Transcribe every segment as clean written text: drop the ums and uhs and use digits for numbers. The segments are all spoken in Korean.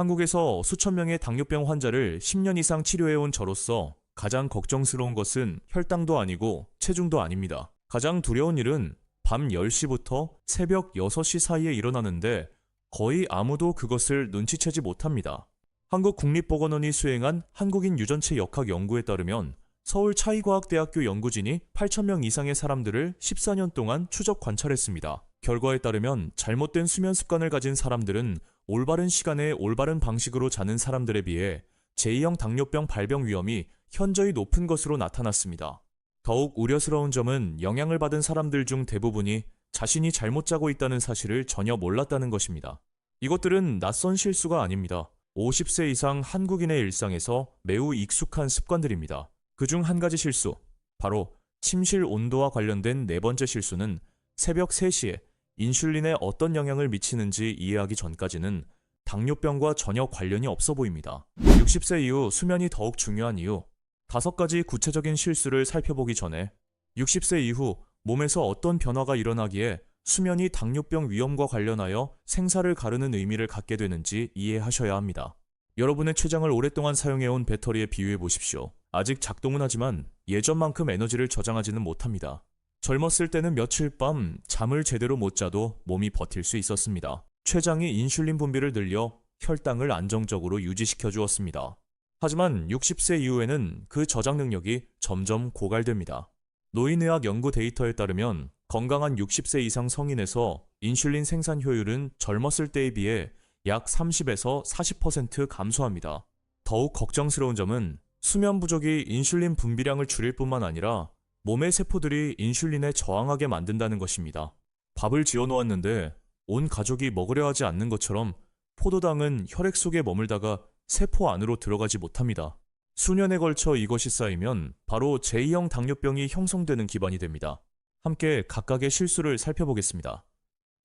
한국에서 수천 명의 당뇨병 환자를 10년 이상 치료해온 저로서 가장 걱정스러운 것은 혈당도 아니고 체중도 아닙니다. 가장 두려운 일은 밤 10시부터 새벽 6시 사이에 일어나는데 거의 아무도 그것을 눈치채지 못합니다. 한국국립보건원이 수행한 한국인 유전체 역학 연구에 따르면 서울차이과학대학교 연구진이 8,000명 이상의 사람들을 14년 동안 추적 관찰했습니다. 결과에 따르면 잘못된 수면 습관을 가진 사람들은 올바른 시간에 올바른 방식으로 자는 사람들에 비해 제2형 당뇨병 발병 위험이 현저히 높은 것으로 나타났습니다. 더욱 우려스러운 점은 영향을 받은 사람들 중 대부분이 자신이 잘못 자고 있다는 사실을 전혀 몰랐다는 것입니다. 이것들은 낯선 실수가 아닙니다. 50세 이상 한국인의 일상에서 매우 익숙한 습관들입니다. 그중 한 가지 실수, 바로 침실 온도와 관련된 네 번째 실수는 새벽 3시에 인슐린에 어떤 영향을 미치는지 이해하기 전까지는 당뇨병과 전혀 관련이 없어 보입니다. 60세 이후 수면이 더욱 중요한 이유, 5가지 구체적인 실수를 살펴보기 전에 60세 이후 몸에서 어떤 변화가 일어나기에 수면이 당뇨병 위험과 관련하여 생사를 가르는 의미를 갖게 되는지 이해하셔야 합니다. 여러분의 췌장을 오랫동안 사용해온 배터리에 비유해 보십시오. 아직 작동은 하지만 예전만큼 에너지를 저장하지는 못합니다. 젊었을 때는 며칠 밤 잠을 제대로 못 자도 몸이 버틸 수 있었습니다. 췌장이 인슐린 분비를 늘려 혈당을 안정적으로 유지시켜 주었습니다. 하지만 60세 이후에는 그 저장 능력이 점점 고갈됩니다. 노인의학 연구 데이터에 따르면 건강한 60세 이상 성인에서 인슐린 생산 효율은 젊었을 때에 비해 약 30에서 40% 감소합니다. 더욱 걱정스러운 점은 수면 부족이 인슐린 분비량을 줄일 뿐만 아니라 몸의 세포들이 인슐린에 저항하게 만든다는 것입니다. 밥을 지어 놓았는데 온 가족이 먹으려 하지 않는 것처럼 포도당은 혈액 속에 머물다가 세포 안으로 들어가지 못합니다. 수년에 걸쳐 이것이 쌓이면 바로 제2형 당뇨병이 형성되는 기반이 됩니다. 함께 각각의 실수를 살펴보겠습니다.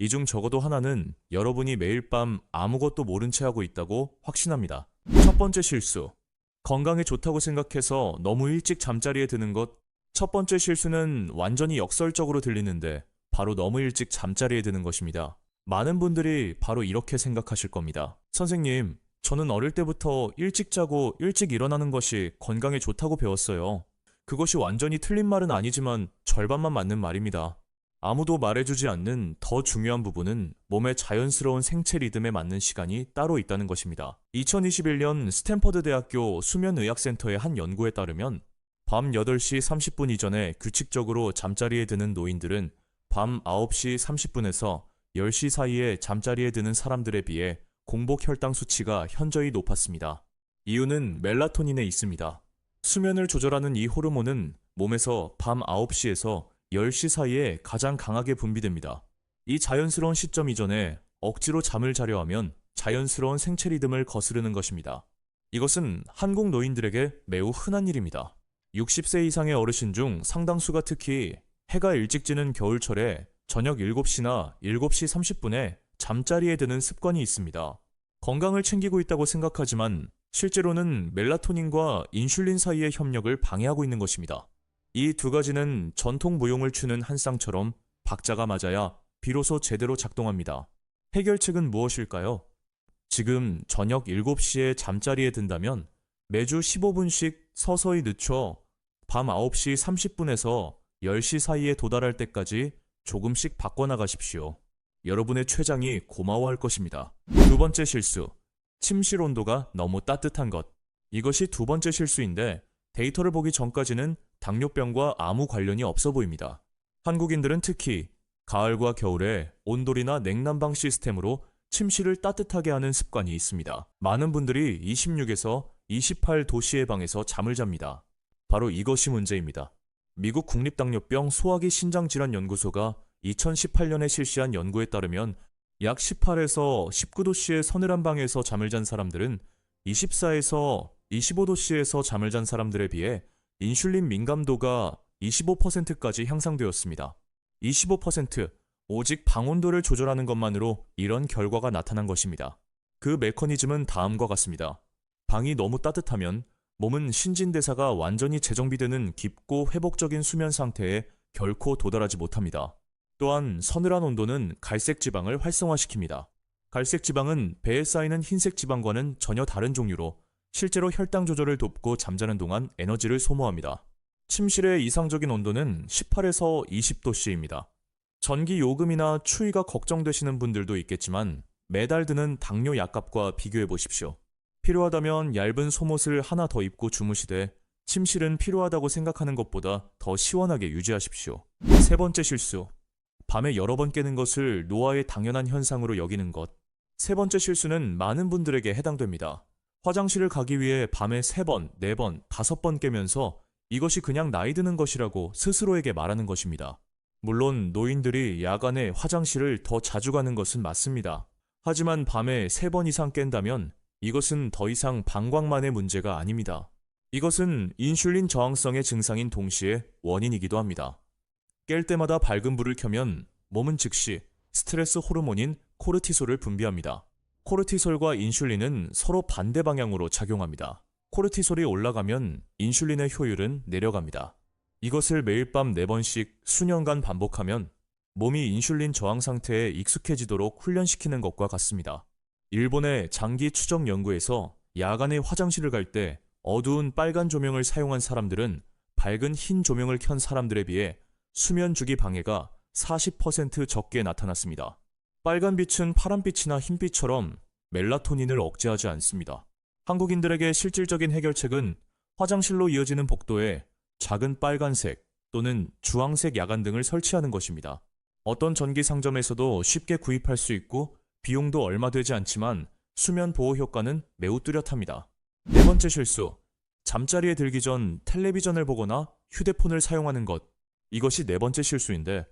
이 중 적어도 하나는 여러분이 매일 밤 아무것도 모른 채 하고 있다고 확신합니다. 첫 번째 실수, 건강에 좋다고 생각해서 너무 일찍 잠자리에 드는 것. 첫 번째 실수는 완전히 역설적으로 들리는데 바로 너무 일찍 잠자리에 드는 것입니다. 많은 분들이 바로 이렇게 생각하실 겁니다. 선생님, 저는 어릴 때부터 일찍 자고 일찍 일어나는 것이 건강에 좋다고 배웠어요. 그것이 완전히 틀린 말은 아니지만 절반만 맞는 말입니다. 아무도 말해주지 않는 더 중요한 부분은 몸의 자연스러운 생체 리듬에 맞는 시간이 따로 있다는 것입니다. 2021년 스탠퍼드 대학교 수면의학센터의 한 연구에 따르면 밤 8시 30분 이전에 규칙적으로 잠자리에 드는 노인들은 밤 9시 30분에서 10시 사이에 잠자리에 드는 사람들에 비해 공복 혈당 수치가 현저히 높았습니다. 이유는 멜라토닌에 있습니다. 수면을 조절하는 이 호르몬은 몸에서 밤 9시에서 10시 사이에 가장 강하게 분비됩니다. 이 자연스러운 시점 이전에 억지로 잠을 자려 하면 자연스러운 생체 리듬을 거스르는 것입니다. 이것은 한국 노인들에게 매우 흔한 일입니다. 60세 이상의 어르신 중 상당수가 특히 해가 일찍 지는 겨울철에 저녁 7시나 7시 30분에 잠자리에 드는 습관이 있습니다. 건강을 챙기고 있다고 생각하지만 실제로는 멜라토닌과 인슐린 사이의 협력을 방해하고 있는 것입니다. 이 두 가지는 전통 무용을 추는 한 쌍처럼 박자가 맞아야 비로소 제대로 작동합니다. 해결책은 무엇일까요? 지금 저녁 7시에 잠자리에 든다면 매주 15분씩 서서히 늦춰 밤 9시 30분에서 10시 사이에 도달할 때까지 조금씩 바꿔나가십시오. 여러분의 췌장이 고마워할 것입니다. 두 번째 실수, 침실 온도가 너무 따뜻한 것. 이것이 두 번째 실수인데 데이터를 보기 전까지는 당뇨병과 아무 관련이 없어 보입니다. 한국인들은 특히 가을과 겨울에 온돌이나 냉난방 시스템으로 침실을 따뜻하게 하는 습관이 있습니다. 많은 분들이 26에서 28도씨의 방에서 잠을 잡니다. 바로 이것이 문제입니다. 미국 국립당뇨병 소화기 신장질환연구소가 2018년에 실시한 연구에 따르면 약 18에서 19도씨의 서늘한 방에서 잠을 잔 사람들은 24에서 25도씨에서 잠을 잔 사람들에 비해 인슐린 민감도가 25%까지 향상되었습니다. 25%, 오직 방온도를 조절하는 것만으로 이런 결과가 나타난 것입니다. 그 메커니즘은 다음과 같습니다. 방이 너무 따뜻하면 몸은 신진대사가 완전히 재정비되는 깊고 회복적인 수면 상태에 결코 도달하지 못합니다. 또한 서늘한 온도는 갈색 지방을 활성화시킵니다. 갈색 지방은 배에 쌓이는 흰색 지방과는 전혀 다른 종류로 실제로 혈당 조절을 돕고 잠자는 동안 에너지를 소모합니다. 침실의 이상적인 온도는 18에서 20도씨입니다. 전기 요금이나 추위가 걱정되시는 분들도 있겠지만 매달 드는 당뇨 약값과 비교해 보십시오. 필요하다면 얇은 속옷을 하나 더 입고 주무시되 침실은 필요하다고 생각하는 것보다 더 시원하게 유지하십시오. 세 번째 실수. 밤에 여러 번 깨는 것을 노화의 당연한 현상으로 여기는 것. 세 번째 실수는 많은 분들에게 해당됩니다. 화장실을 가기 위해 밤에 3번, 4번, 5번 깨면서 이것이 그냥 나이 드는 것이라고 스스로에게 말하는 것입니다. 물론 노인들이 야간에 화장실을 더 자주 가는 것은 맞습니다. 하지만 밤에 3번 이상 깬다면 이것은 더 이상 방광만의 문제가 아닙니다. 이것은 인슐린 저항성의 증상인 동시에 원인이기도 합니다. 깰 때마다 밝은 불을 켜면 몸은 즉시 스트레스 호르몬인 코르티솔을 분비합니다. 코르티솔과 인슐린은 서로 반대 방향으로 작용합니다. 코르티솔이 올라가면 인슐린의 효율은 내려갑니다. 이것을 매일 밤 4번씩 수년간 반복하면 몸이 인슐린 저항 상태에 익숙해지도록 훈련시키는 것과 같습니다. 일본의 장기 추적 연구에서 야간에 화장실을 갈 때 어두운 빨간 조명을 사용한 사람들은 밝은 흰 조명을 켠 사람들에 비해 수면 주기 방해가 40% 적게 나타났습니다. 빨간 빛은 파란빛이나 흰빛처럼 멜라토닌을 억제하지 않습니다. 한국인들에게 실질적인 해결책은 화장실로 이어지는 복도에 작은 빨간색 또는 주황색 야간등을 설치하는 것입니다. 어떤 전기 상점에서도 쉽게 구입할 수 있고 비용도 얼마 되지 않지만 수면 보호 효과는 매우 뚜렷합니다. 네 번째 실수. 잠자리에 들기 전 텔레비전을 보거나 휴대폰을 사용하는 것. 이것이 네 번째 실수인데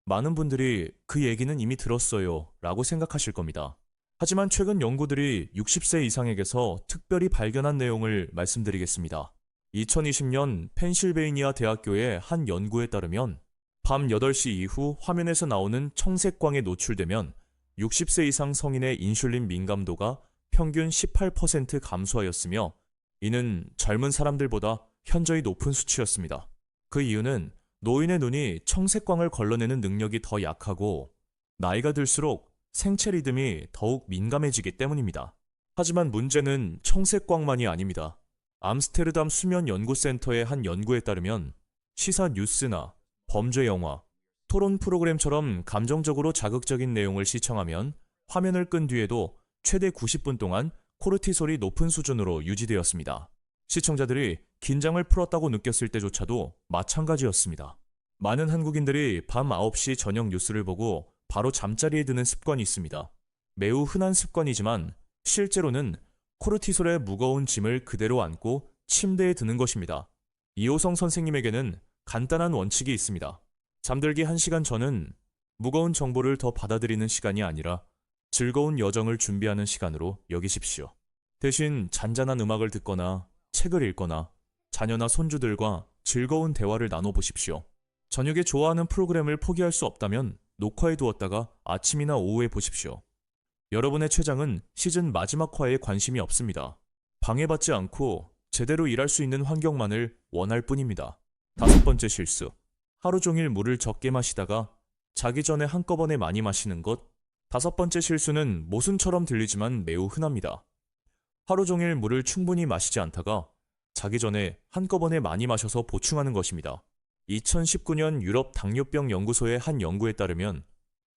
많은 분들이 그 얘기는 이미 들었어요 라고 생각하실 겁니다. 하지만 최근 연구들이 60세 이상에게서 특별히 발견한 내용을 말씀드리겠습니다. 2020년 펜실베이니아 대학교의 한 연구에 따르면 밤 8시 이후 화면에서 나오는 청색광에 노출되면 60세 이상 성인의 인슐린 민감도가 평균 18% 감소하였으며 이는 젊은 사람들보다 현저히 높은 수치였습니다. 그 이유는 노인의 눈이 청색광을 걸러내는 능력이 더 약하고 나이가 들수록 생체 리듬이 더욱 민감해지기 때문입니다. 하지만 문제는 청색광만이 아닙니다. 암스테르담 수면연구센터의 한 연구에 따르면 시사 뉴스나 범죄 영화, 토론 프로그램처럼 감정적으로 자극적인 내용을 시청하면 화면을 끈 뒤에도 최대 90분 동안 코르티솔이 높은 수준으로 유지되었습니다. 시청자들이 긴장을 풀었다고 느꼈을 때조차도 마찬가지였습니다. 많은 한국인들이 밤 9시 저녁 뉴스를 보고 바로 잠자리에 드는 습관이 있습니다. 매우 흔한 습관이지만 실제로는 코르티솔의 무거운 짐을 그대로 안고 침대에 드는 것입니다. 이호성 선생님에게는 간단한 원칙이 있습니다. 잠들기 1시간 전은 무거운 정보를 더 받아들이는 시간이 아니라 즐거운 여정을 준비하는 시간으로 여기십시오. 대신 잔잔한 음악을 듣거나 책을 읽거나 자녀나 손주들과 즐거운 대화를 나눠보십시오. 저녁에 좋아하는 프로그램을 포기할 수 없다면 녹화해 두었다가 아침이나 오후에 보십시오. 여러분의 췌장은 시즌 마지막 화에 관심이 없습니다. 방해받지 않고 제대로 일할 수 있는 환경만을 원할 뿐입니다. 5번째 실수. 하루 종일 물을 적게 마시다가 자기 전에 한꺼번에 많이 마시는 것. 5번째 실수는 모순처럼 들리지만 매우 흔합니다. 하루 종일 물을 충분히 마시지 않다가 자기 전에 한꺼번에 많이 마셔서 보충하는 것입니다. 2019년 유럽 당뇨병 연구소의 한 연구에 따르면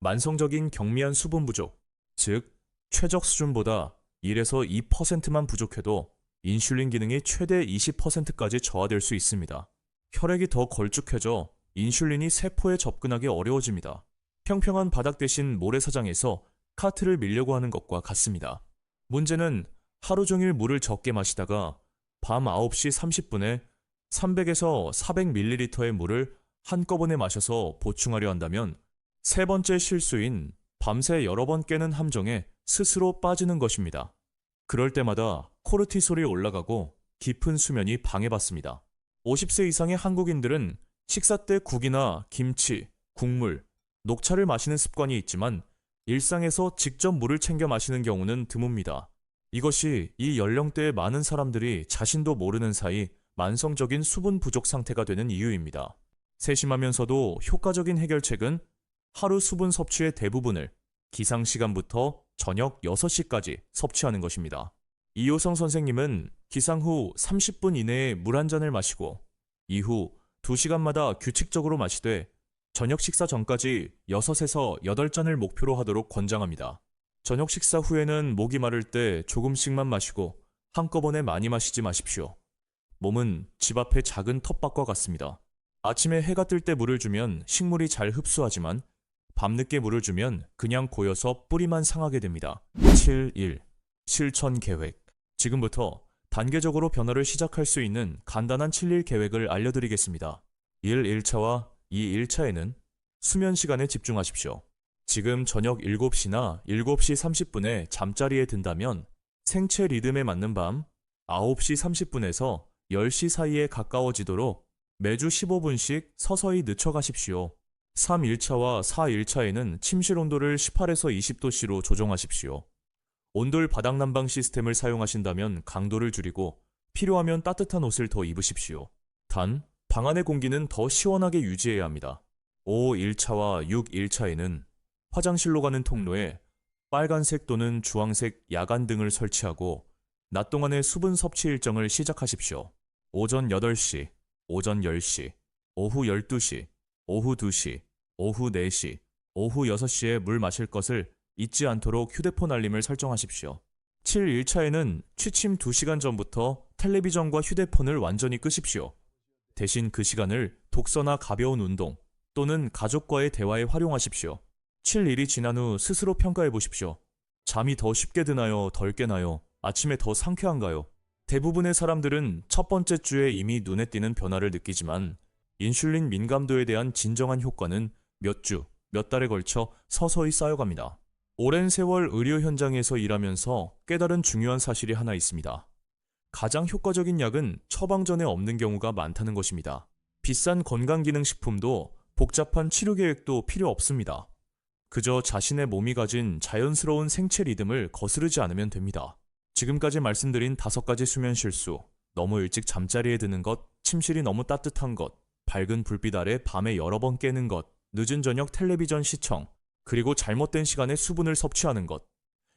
만성적인 경미한 수분 부족, 즉 최적 수준보다 1에서 2%만 부족해도 인슐린 기능이 최대 20%까지 저하될 수 있습니다. 혈액이 더 걸쭉해져 인슐린이 세포에 접근하기 어려워집니다. 평평한 바닥 대신 모래사장에서 카트를 밀려고 하는 것과 같습니다. 문제는 하루 종일 물을 적게 마시다가 밤 9시 30분에 300에서 400ml의 물을 한꺼번에 마셔서 보충하려 한다면 세 번째 실수인 밤새 여러 번 깨는 함정에 스스로 빠지는 것입니다. 그럴 때마다 코르티솔이 올라가고 깊은 수면이 방해받습니다. 50세 이상의 한국인들은 식사 때 국이나 김치, 국물, 녹차를 마시는 습관이 있지만 일상에서 직접 물을 챙겨 마시는 경우는 드뭅니다. 이것이 이 연령대의 많은 사람들이 자신도 모르는 사이 만성적인 수분 부족 상태가 되는 이유입니다. 세심하면서도 효과적인 해결책은 하루 수분 섭취의 대부분을 기상시간부터 저녁 6시까지 섭취하는 것입니다. 이효성 선생님은 기상 후 30분 이내에 물 한 잔을 마시고 이후 2시간마다 규칙적으로 마시되 저녁 식사 전까지 6에서 8잔을 목표로 하도록 권장합니다. 저녁 식사 후에는 목이 마를 때 조금씩만 마시고 한꺼번에 많이 마시지 마십시오. 몸은 집 앞의 작은 텃밭과 같습니다. 아침에 해가 뜰 때 물을 주면 식물이 잘 흡수하지만 밤늦게 물을 주면 그냥 고여서 뿌리만 상하게 됩니다. 7.1. 실천 계획. 지금부터 단계적으로 변화를 시작할 수 있는 간단한 7일 계획을 알려드리겠습니다. 1차와 2일차에는 수면 시간에 집중하십시오. 지금 저녁 7시나 7시 30분에 잠자리에 든다면 생체 리듬에 맞는 밤 9시 30분에서 10시 사이에 가까워지도록 매주 15분씩 서서히 늦춰가십시오. 3일차와 4일차에는 침실 온도를 18에서 20도씨로 조정하십시오. 온돌 바닥 난방 시스템을 사용하신다면 강도를 줄이고 필요하면 따뜻한 옷을 더 입으십시오. 단, 방 안의 공기는 더 시원하게 유지해야 합니다. 5일차와 6일차에는 화장실로 가는 통로에 빨간색 또는 주황색 야간 등을 설치하고 낮 동안의 수분 섭취 일정을 시작하십시오. 오전 8시, 오전 10시, 오후 12시, 오후 2시, 오후 4시, 오후 6시에 물 마실 것을 잊지 않도록 휴대폰 알림을 설정하십시오. 7일차에는 취침 2시간 전부터 텔레비전과 휴대폰을 완전히 끄십시오. 대신 그 시간을 독서나 가벼운 운동 또는 가족과의 대화에 활용하십시오. 7일이 지난 후 스스로 평가해 보십시오. 잠이 더 쉽게 드나요? 덜 깨나요? 아침에 더 상쾌한가요? 대부분의 사람들은 첫 번째 주에 이미 눈에 띄는 변화를 느끼지만 인슐린 민감도에 대한 진정한 효과는 몇 주, 몇 달에 걸쳐 서서히 쌓여갑니다. 오랜 세월 의료 현장에서 일하면서 깨달은 중요한 사실이 하나 있습니다. 가장 효과적인 약은 처방전에 없는 경우가 많다는 것입니다. 비싼 건강기능식품도 복잡한 치료 계획도 필요 없습니다. 그저 자신의 몸이 가진 자연스러운 생체 리듬을 거스르지 않으면 됩니다. 지금까지 말씀드린 5가지 수면 실수, 너무 일찍 잠자리에 드는 것, 침실이 너무 따뜻한 것, 밝은 불빛 아래 밤에 여러 번 깨는 것, 늦은 저녁 텔레비전 시청, 그리고 잘못된 시간에 수분을 섭취하는 것.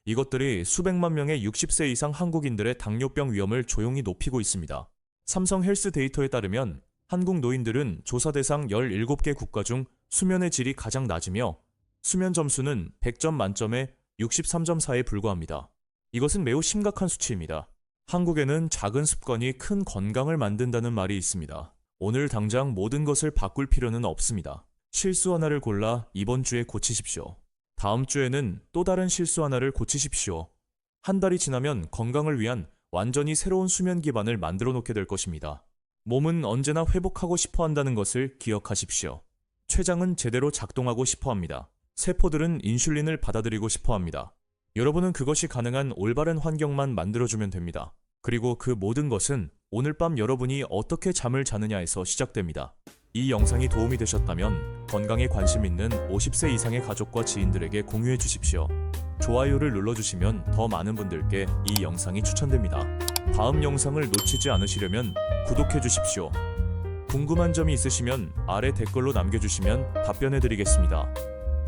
이것들이 수백만 명의 60세 이상 한국인들의 당뇨병 위험을 조용히 높이고 있습니다. 삼성 헬스 데이터에 따르면 한국 노인들은 조사 대상 17개 국가 중 수면의 질이 가장 낮으며 수면 점수는 100점 만점에 63.4에 불과합니다. 이것은 매우 심각한 수치입니다. 한국에는 작은 습관이 큰 건강을 만든다는 말이 있습니다. 오늘 당장 모든 것을 바꿀 필요는 없습니다. 실수 하나를 골라 이번 주에 고치십시오. 다음 주에는 또 다른 실수 하나를 고치십시오. 한 달이 지나면 건강을 위한 완전히 새로운 수면 기반을 만들어 놓게 될 것입니다. 몸은 언제나 회복하고 싶어 한다는 것을 기억하십시오. 췌장은 제대로 작동하고 싶어 합니다. 세포들은 인슐린을 받아들이고 싶어 합니다. 여러분은 그것이 가능한 올바른 환경만 만들어주면 됩니다. 그리고 그 모든 것은 오늘 밤 여러분이 어떻게 잠을 자느냐에서 시작됩니다. 이 영상이 도움이 되셨다면 건강에 관심 있는 50세 이상의 가족과 지인들에게 공유해 주십시오. 좋아요를 눌러주시면 더 많은 분들께 이 영상이 추천됩니다. 다음 영상을 놓치지 않으시려면 구독해 주십시오. 궁금한 점이 있으시면 아래 댓글로 남겨주시면 답변해 드리겠습니다.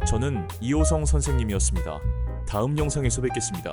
저는 이호성 선생님이었습니다. 다음 영상에서 뵙겠습니다.